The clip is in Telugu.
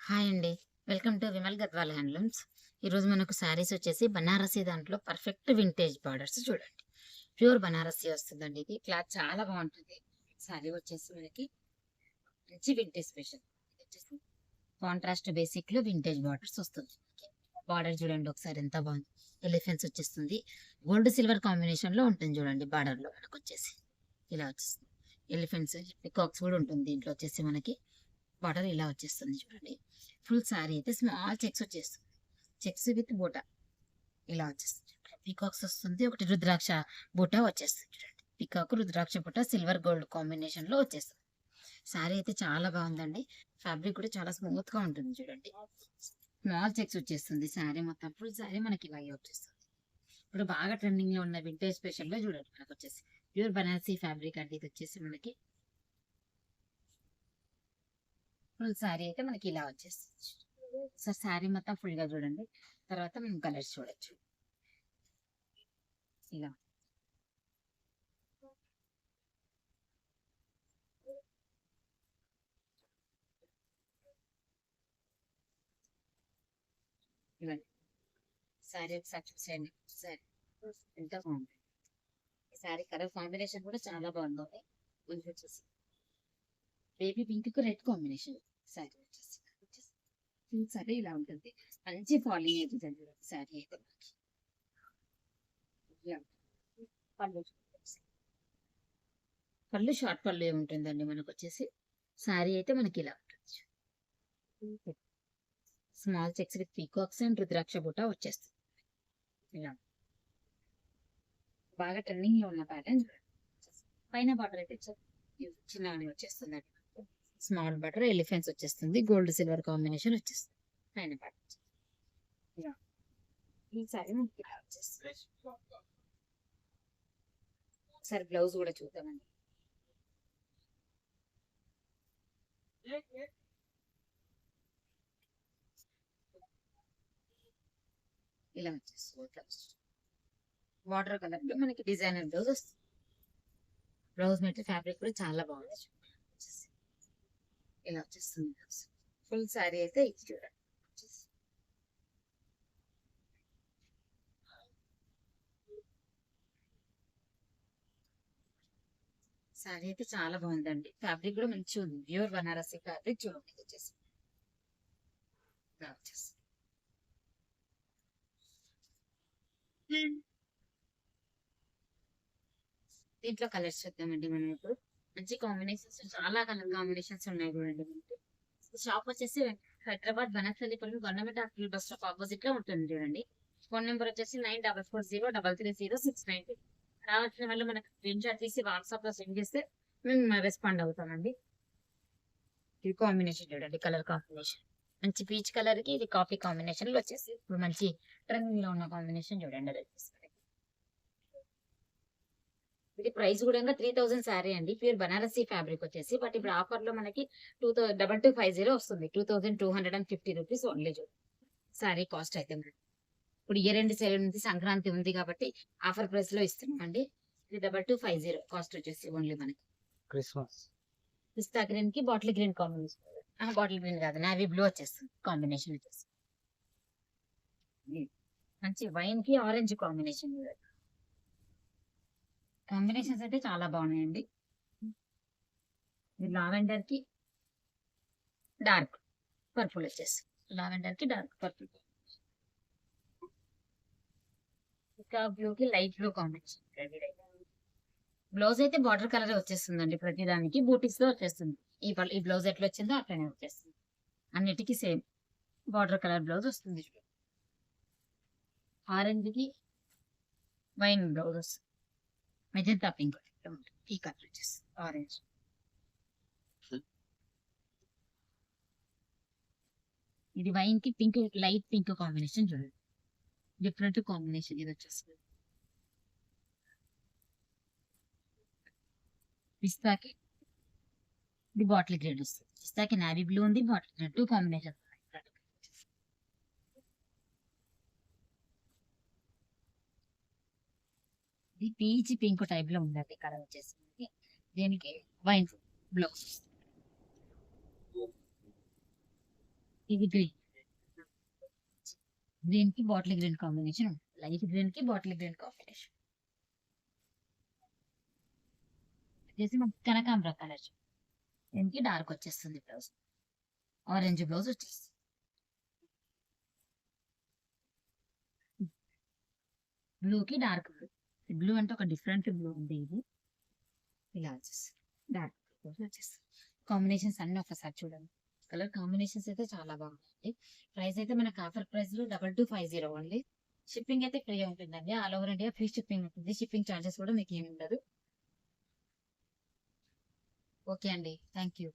హాయ్ అండి. Welcome to Vimal Gadwal handlooms. ఈరోజు మనకు శారీస్ వచ్చేసి బనారసీ దాంట్లో పర్ఫెక్ట్ వింటేజ్ బార్డర్స్ చూడండి. ప్యూర్ బనారసీ వస్తుందండి ఇది. క్లాత్ చాలా బాగుంటుంది. శారీ వచ్చేసి మనకి మంచి వింటేజ్ స్పెషల్. ఇది వచ్చేసి కాంట్రాస్ట్ బేసిక్ లో వింటేజ్ బార్డర్స్ వస్తుంది. బార్డర్ చూడండి ఒకసారి ఎంత బాగుంది. ఎలిఫెంట్స్ వచ్చేస్తుంది. గోల్డ్ సిల్వర్ కాంబినేషన్ లో ఉంటుంది చూడండి బార్డర్ లో మనకు వచ్చేసి ఇలా వచ్చేస్తుంది. ఎలిఫెంట్స్ పికాక్స్ కూడా ఉంటుంది దీంట్లో వచ్చేసి మనకి బార్డర్ ఇలా వచ్చేస్తుంది చూడండి. ఫుల్ శారీ అయితే స్మాల్ చెక్స్ వచ్చేస్తుంది. చెక్స్ విత్ బూటా ఇలా వచ్చేస్తుంది. పీకాక్స్ వస్తుంది. ఒకటి రుద్రాక్ష బూటా వచ్చేస్తుంది చూడండి. పీకాక్ రుద్రాక్ష బూటా సిల్వర్ గోల్డ్ కాంబినేషన్ లో వచ్చేస్తుంది. శారీ అయితే చాలా బాగుందండి. ఫ్యాబ్రిక్ కూడా చాలా స్మూత్ గా ఉంటుంది చూడండి. స్మాల్ చెక్స్ వచ్చేస్తుంది. శారీ మొత్తం ఫుల్ శారీ మనకి ఇలాగే వచ్చేస్తుంది. ఇప్పుడు బాగా ట్రెండింగ్ లో ఉన్న వింటేజ్ స్పెషల్ లో చూడండి మనకు వచ్చేసి ప్యూర్ బనారసీ ఫ్యాబ్రిక్ అంటే ఇది వచ్చేసి మనకి ఫుల్ శారీ అయితే మనకి ఇలా వచ్చేస్తుంది. సార్ శారీ మొత్తం ఫుల్ గా చూడండి. తర్వాత మనం కలర్స్ చూడొచ్చు. ఇలా ఇవ్వండి. శారీ ఒకసారి చూసేయండి. శారీ ఎంత బాగుంది. ఈ శారీ కలర్ కాంబినేషన్ కూడా చాలా బాగుంది. ఇది వచ్చేసి బేబీ పింక్ కు రెడ్ కాంబినేషన్. శారీ వచ్చేసి ఫుల్ శారీ ఇలా ఉంటుంది. మంచి ఫాలింగ్ అవుతుంది శారీ అయితే మనకి. ఇలా ఉంటుంది. పళ్ళు చూడండి. పళ్ళు షార్ట్ పళ్ళు ఉంటుందండి మనకు వచ్చేసి. శారీ అయితే మనకి ఇలా ఉంటుంది. Small checks with peacocks and rudraksha బుట్ట వచ్చేస్తుంది. ఇలా బాగా ట్రెండింగ్ లో ఉన్న ప్యాటర్న్. పైన బార్డర్ అయితే చిన్నగానే వచ్చేస్తుంది. స్మాల్ బార్డర్ ఎలిఫెంట్స్ వచ్చేస్తుంది. గోల్డ్ సిల్వర్ కాంబినేషన్ వచ్చేస్తుంది పైన బార్డర్. ఇలా ఈ సారీ మనకి ఇలా వచ్చేస్తుంది. ఒకసారి బ్లౌజ్ కూడా చూద్దామండి. ఇలా వచ్చేస్తుంది బ్లౌజ్. వాటర్ కలర్ లో మనకి డిజైనర్ బ్లౌజ్ వస్తుంది. బ్లౌజ్ మెటీరియల్ ఫ్యాబ్రిక్ కూడా చాలా బాగుంది. ఇలా వచ్చేస్తుంది బ్లౌజ్. ఫుల్ శారీ అయితే ఇది చూడండి. శారీ అయితే చాలా బాగుందండి. ఫ్యాబ్రిక్ కూడా మంచిగా ఉంది. ప్యూర్ బనారసి ఫ్యాబ్రిక్ చూడండి. ఇది వచ్చేసి ఇలా వచ్చేస్తుంది. దీంట్లో కలర్స్ చూద్దామండి మనం ఇప్పుడు. మంచి కాంబినేషన్స్ చాలా కలర్ కాంబినేషన్స్ ఉన్నాయి చూడండి మనకి. షాప్ వచ్చేసి Hyderabad Banasthalipalli government hospital bus stop opposite లో ఉంటుంది చూడండి. ఫోన్ నెంబర్ వచ్చేసి 9440330690. రావాల్సిన వాళ్ళు మనకు స్క్రీన్ షాట్ తీసి వాట్సాప్ లో సెండ్ చేస్తే మేము రెస్పాండ్ అవుతామండి. ఇది కాంబినేషన్ చూడండి. కలర్ కాంబినేషన్ మంచి పీచ్ కలర్ కి ఇది కాఫీ కాంబినేషన్ లో వచ్చేసి ఇప్పుడు మంచి ట్రెండింగ్ లో ఉన్న కాంబినేషన్ చూడండి. అది వచ్చేసి ఇది ప్రైస్ కూడా 3000 శారీ అండి. ప్యూర్ బనారసీ ఫ్యాబ్రిక్ వచ్చేసి. బట్ ఇప్పుడు ఆఫర్ లో మనకి 2250 వస్తుంది. 2250 రూపీస్ ఓన్లీ శారీ కాస్ట్ అయితే మనకి. ఇప్పుడు ఇయర్ ఎండ్ సేల్ ఉంది, సంక్రాంతి ఉంది కాబట్టి ఆఫర్ ప్రైస్ లో ఇస్తున్నాం అండి. ఇది 2250 కాస్ట్ వచ్చేసి ఓన్లీ మనకి. క్రిస్మస్ పిస్తా గ్రీన్ కి bottle green combination. Bottle green కాదు, నావీ బ్లూ వచ్చేస్తుంది కాంబినేషన్ వచ్చేసి. మంచి వైన్ కి ఆరెంజ్ కాంబినేషన్. కాంబినేషన్స్ అయితే చాలా బాగున్నాయండి. లావెండర్ కి డార్క్ పర్పుల్ వచ్చేసి. లావెండర్ కి డార్క్ పర్పుల్. ఇంకా బ్లూ కి లైట్ బ్లూ కాంబినేషన్. బ్లౌజ్ అయితే బార్డర్ కలర్ వచ్చేస్తుందండి. ప్రతి దానికి బూటీస్ లో వచ్చేస్తుంది. ఈ బ్లౌజ్ ఎట్లా వచ్చిందో అట్లనే వచ్చేస్తుంది. అన్నిటికీ సేమ్ బార్డర్ కలర్ బ్లౌజ్ వస్తుంది. ఆరెంజ్ కి వైన్ బ్లౌజ్ వస్తుంది. మెజంతా పింక్ ఈ కలర్ వచ్చేస్తుంది ఆరెంజ్. ఇది వైన్ కి పింక్, లైట్ పింక్ కాంబినేషన్ చూడండి. డిఫరెంట్ కాంబినేషన్ ఇది వచ్చేస్తుంది. పిస్తాకి ఇది బాటిల్ గ్రీన్ వస్తుంది. పిస్తాకి నావీ బ్లూ ఉంది, బాటిల్ గ్రీన్, టూ కాంబినేషన్. ఇది పీచ్ పింక్ టైప్ లో ఉందండి కలర్ వచ్చేసి. దీనికి వైన్ బ్లౌజ్. ఇది గ్రీన్. గ్రీన్ కి బాటిల్ గ్రీన్ కాంబినేషన్ ఉంటుంది. లైట్ గ్రీన్ కి బాటిల్ గ్రీన్ కాంబినేషన్ వచ్చేసి మనకి కనకాంబర కలర్. దీనికి డార్క్ వచ్చేస్తుంది బ్లౌజ్. ఆరెంజ్ బ్లౌజ్ వచ్చేస్తుంది. బ్లూ కి డార్క్ బ్లూ. బ్లూ అంటే ఒక డిఫరెంట్ బ్లూ ఉంది ఇది. ఇలా వచ్చేస్తుంది. డార్క్ బ్లూ వచ్చేస్తుంది. కాంబినేషన్స్ అన్ని ఒకసారి చూడండి. కలర్ కాంబినేషన్స్ అయితే చాలా బాగుంటాయి. ప్రైస్ అయితే మనకు ఆఫర్ ప్రైస్ లో 2250 ఓన్లీ. షిప్పింగ్ అయితే ఫ్రీ ఉంటుందండి. All over India free shipping ఉంటుంది. షిప్పింగ్ ఛార్జెస్ కూడా మీకు ఏమి ఉండదు. ఓకే అండి. Thank you.